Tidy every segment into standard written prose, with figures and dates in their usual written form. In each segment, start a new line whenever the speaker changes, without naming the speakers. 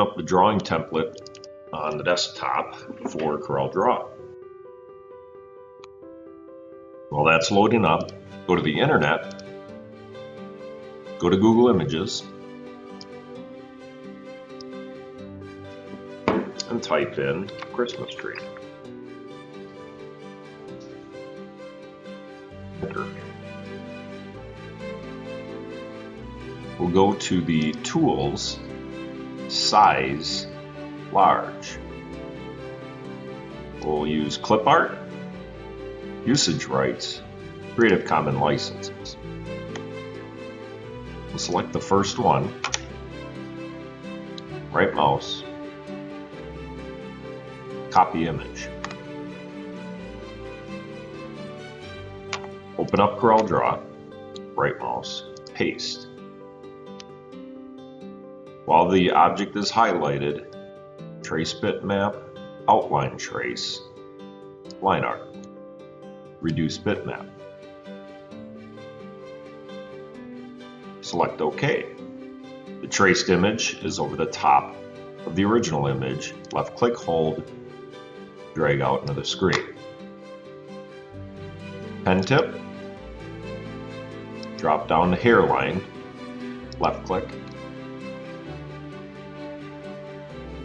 open up the drawing template on the desktop for Corel Draw. While that's loading up, go to the internet, go to Google Images, and type in Christmas tree. Enter. We'll go to the Tools, Size, Large. We'll use Clip Art, Usage Rights, Creative Commons licenses. We'll select the first one, right mouse, copy image. Open up Corel Draw, right mouse, paste. While the object is highlighted, trace bitmap, outline trace, line art, reduce bitmap. Select OK. The traced image is over the top of the original image. Left click, hold, drag out into the screen. Pen tip, drop down the hairline, left click,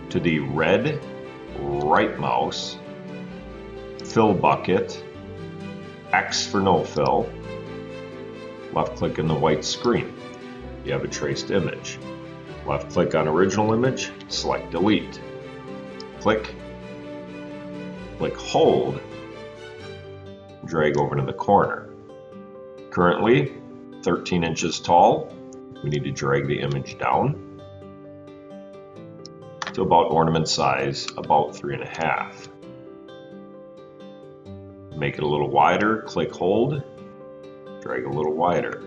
to the red right mouse, fill bucket, X for no fill, left click in the white screen. You have a traced image. Left click on original image, select delete. Click hold, drag over to the corner. Currently 13 inches tall. We need to drag the image down to about ornament size, about 3.5. Make it a little wider, click hold, drag a little wider.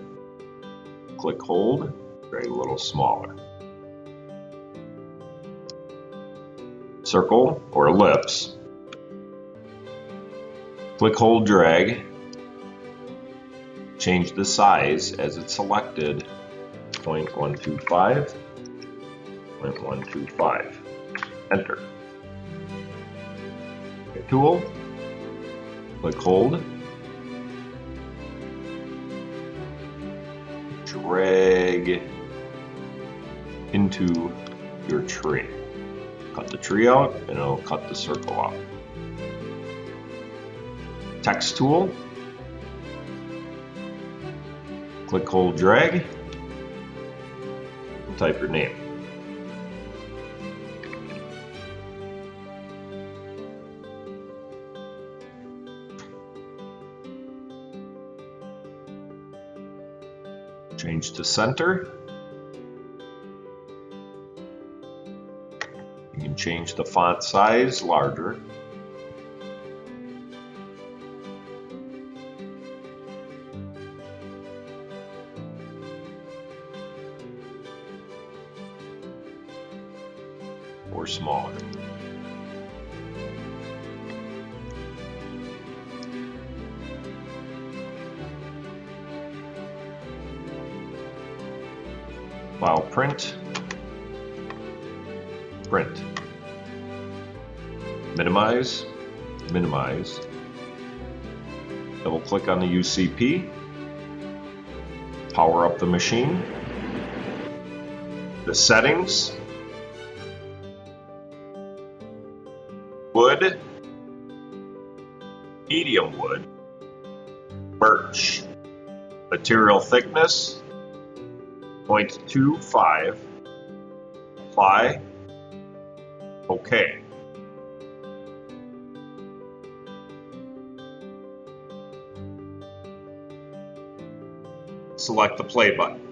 Click hold, drag a little smaller. Circle or ellipse. Click hold, drag. Change the size as it's selected, 0.125. 0.125. Enter. Tool. Click hold. Drag into your tree. Cut the tree out and it'll cut the circle out. Text tool. Click hold, drag. And type your name. Change to center. You can change the font size larger. Or smaller. File print, print, minimize, minimize, double click on the UCP, power up the machine, the settings, wood, medium wood, birch, material thickness, 0.25, apply, OK. Select the play button.